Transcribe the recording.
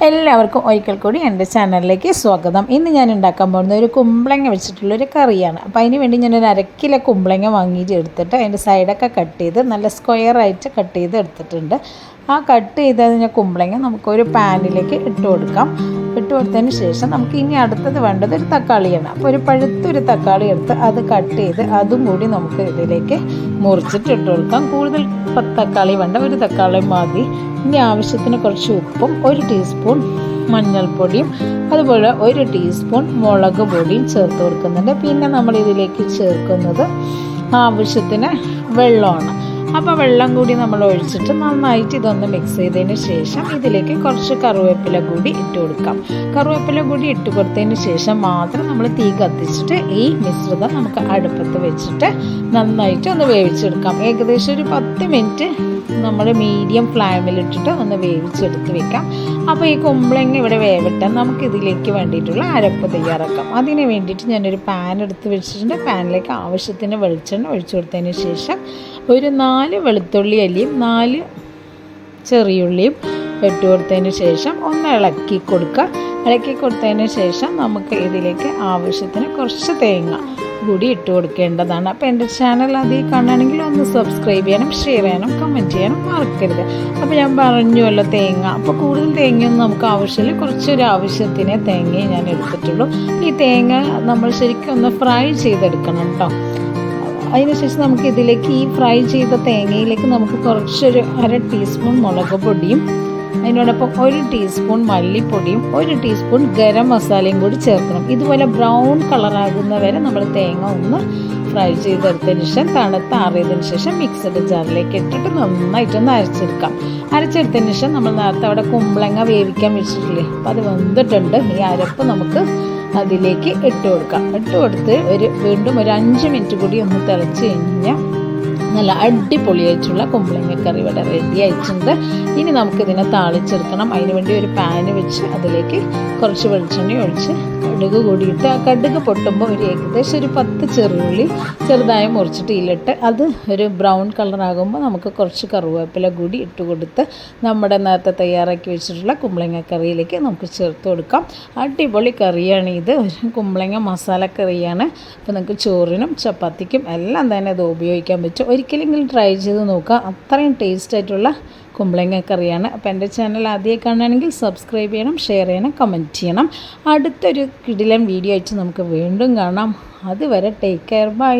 എല്ലാവർക്കും ഒരിക്കൽ കൂടി എൻ്റെ ചാനലിലേക്ക് സ്വാഗതം. ഇന്ന് ഞാൻ ഉണ്ടാക്കാൻ പോകുന്നത് ഒരു കുമ്പളങ്ങ വെച്ചിട്ടുള്ളൊരു കറിയാണ്. അപ്പോൾ അതിന് വേണ്ടി ഞാനൊരു 1/2 കിലോ കുമ്പളങ്ങ വാങ്ങിയിട്ട് എടുത്തിട്ട് അതിൻ്റെ സൈഡൊക്കെ കട്ട് ചെയ്ത് നല്ല സ്ക്വയറായിട്ട് കട്ട് ചെയ്ത് എടുത്തിട്ടുണ്ട്. ആ കട്ട് ചെയ്തതിന് കുമ്പളങ്ങ നമുക്കൊരു പാനിലേക്ക് ഇട്ട് കൊടുക്കാം. ഇട്ട് കൊടുത്തതിന് ശേഷം നമുക്ക് ഇനി അടുത്തത് വേണ്ടത് ഒരു തക്കാളിയാണ്. അപ്പോൾ ഒരു പഴുത്തൊരു തക്കാളി എടുത്ത് അത് കട്ട് ചെയ്ത് അതും കൂടി നമുക്ക് ഇതിലേക്ക് മുറിച്ചിട്ട് ഇട്ട് കൊടുക്കാം. കൂടുതൽ തക്കാളി വേണ്ട, ഒരു തക്കാളി മതി. ഇനി ആവശ്യത്തിന് കുറച്ച് ഉപ്പും 1 ടീസ്പൂൺ മഞ്ഞൾപ്പൊടിയും അതുപോലെ 1 ടീസ്പൂൺ മുളക് പൊടിയും ചേർത്ത് കൊടുക്കുന്നുണ്ട്. പിന്നെ നമ്മൾ ഇതിലേക്ക് ചേർക്കുന്നത് ആവശ്യത്തിന് വെള്ളമാണ്. അപ്പോൾ വെള്ളം കൂടി നമ്മൾ ഒഴിച്ചിട്ട് നന്നായിട്ട് ഇതൊന്ന് മിക്സ് ചെയ്തതിന് ശേഷം ഇതിലേക്ക് കുറച്ച് കറിവേപ്പില കൂടി ഇട്ട് കൊടുക്കാം. കറിവേപ്പില കൂടി ഇട്ട് കൊടുത്തതിന് ശേഷം മാത്രം നമ്മൾ തീ കത്തിച്ചിട്ട് ഈ മിശ്രിതം നമുക്ക് അടുപ്പത്ത് വെച്ചിട്ട് നന്നായിട്ട് ഒന്ന് വേവിച്ചെടുക്കാം. ഏകദേശം ഒരു 10 മിനിറ്റ് നമ്മൾ മീഡിയം ഫ്ലെയിമിലിട്ടിട്ട് ഒന്ന് വേവിച്ചെടുത്ത് വെക്കാം. അപ്പോൾ ഈ കുമ്പളങ്ങ ഇവിടെ വേവട്ടെ, നമുക്കിതിലേക്ക് വേണ്ടിയിട്ടുള്ള അരപ്പ് തയ്യാറാക്കാം. അതിന് വേണ്ടിയിട്ട് ഞാനൊരു പാൻ എടുത്ത് വെച്ചിട്ടുണ്ട്. പാനിലേക്ക് ആവശ്യത്തിന് വെളിച്ചെണ്ണ ഒഴിച്ചു കൊടുത്തതിന് ശേഷം ഒരു 4 വെളുത്തുള്ളി അല്ലിയും 4 ചെറിയുള്ളിയും ഇട്ട് കൊടുത്തതിന് ശേഷം ഒന്ന് ഇളക്കി കൊടുക്കുക. ഇളക്കി കൊടുത്തതിന് ശേഷം നമുക്ക് ഇതിലേക്ക് ആവശ്യത്തിന് കുറച്ച് തേങ്ങ കൂടി ഇട്ട് കൊടുക്കേണ്ടതാണ്. അപ്പോൾ എൻ്റെ ചാനൽ ആദ്യം കാണുകയാണെങ്കിൽ ഒന്ന് സബ്സ്ക്രൈബ് ചെയ്യണം, ഷെയർ ചെയ്യണം, കമൻറ്റ് ചെയ്യണം മറക്കരുത്. അപ്പോൾ ഞാൻ പറഞ്ഞുവല്ലോ തേങ്ങ, അപ്പോൾ കൂടുതൽ തേങ്ങയൊന്നും നമുക്ക് ആവശ്യമില്ല, കുറച്ചൊരു ആവശ്യത്തിനേ തേങ്ങയെ ഞാൻ എടുത്തിട്ടുള്ളൂ. ഈ തേങ്ങ നമ്മൾ ശരിക്കും ഒന്ന് ഫ്രൈ ചെയ്തെടുക്കണം കേട്ടോ. അതിനുശേഷം നമുക്ക് ഇതിലേക്ക് ഈ ഫ്രൈ ചെയ്ത തേങ്ങയിലേക്ക് നമുക്ക് കുറച്ചൊരു 1/2 ടീസ്പൂൺ മുളക് പൊടിയും അതിനോടൊപ്പം 1 ടീസ്പൂൺ മല്ലിപ്പൊടിയും 1 ടീസ്പൂൺ ഗരം മസാലയും കൂടി ചേർക്കണം. ഇതുപോലെ ബ്രൗൺ കളറാകുന്ന വരെ നമ്മൾ തേങ്ങ ഒന്ന് ഫ്രൈ ചെയ്തെടുത്തതിന് ശേഷം തണുത്താറിയതിന് ശേഷം മിക്സഡ് ജാറിലേക്ക് ഇട്ടിട്ട് നന്നായിട്ടൊന്ന് അരച്ചെടുക്കാം. അരച്ചെടുത്തതിന് ശേഷം നമ്മൾ നേരത്തെ അവിടെ കുമ്പളങ്ങ വേവിക്കാൻ വെച്ചിട്ടില്ലേ, അപ്പോൾ അത് വെന്തിട്ടുണ്ട്. ഈ അരപ്പ് നമുക്ക് അതിലേക്ക് ഇട്ട് കൊടുക്കാം. ഇട്ട് കൊടുത്ത് വീണ്ടും ഒരു 5 മിനിറ്റ് കൂടി ഒന്ന് തിളച്ച് കഴിഞ്ഞാൽ നല്ല അടിപൊളിയായിട്ടുള്ള കുമ്പളങ്ങ കറി ഇവിടെ റെഡി ആയിട്ടുണ്ട്. ഇനി നമുക്കിതിനെ താളിച്ചെടുക്കണം. അതിന് വേണ്ടി ഒരു പാന് വെച്ച് അതിലേക്ക് കുറച്ച് വെളിച്ചെണ്ണ ഒഴിച്ച് കടുക് കൂടിയിട്ട് ആ കടുക് പൊട്ടുമ്പോൾ ഏകദേശം ഒരു 10 ചെറുള്ളി ചെറുതായി മുറിച്ചിട്ട് ഇതിലിട്ട് അത് ഒരു ബ്രൗൺ കളറാകുമ്പോൾ നമുക്ക് കുറച്ച് കറിവേപ്പില കൂടി ഇട്ട് കൊടുത്ത് നമ്മുടെ നേരത്തെ തയ്യാറാക്കി വെച്ചിട്ടുള്ള കുമ്പളങ്ങ കറിയിലേക്ക് നമുക്ക് ചേർത്ത് കൊടുക്കാം. അടിപൊളി കറിയാണ് ഇത്, കുമ്പളങ്ങ മസാല കറിയാണ്. അപ്പോൾ നമുക്ക് ചോറിനും ചപ്പാത്തിക്കും എല്ലാം തന്നെ ഇത് ഉപയോഗിക്കാൻ പറ്റും. ഒരിക്കലെങ്കിലും ട്രൈ ചെയ്ത് നോക്കുക, അത്രയും ടേസ്റ്റ് ആയിട്ടുള്ള കുമ്പളങ്ങ കറിയാണ്. അപ്പോൾ എൻ്റെ ചാനൽ ആദ്യമായി കാണുകയാണെങ്കിൽ സബ്സ്ക്രൈബ് ചെയ്യണം, ഷെയർ ചെയ്യണം, കമൻറ്റ് ചെയ്യണം. അടുത്തൊരു കിടിലൻ വീഡിയോ ആയിട്ട് നമുക്ക് വീണ്ടും കാണാം. അതുവരെ ടേക്ക് കെയർ, ബൈ.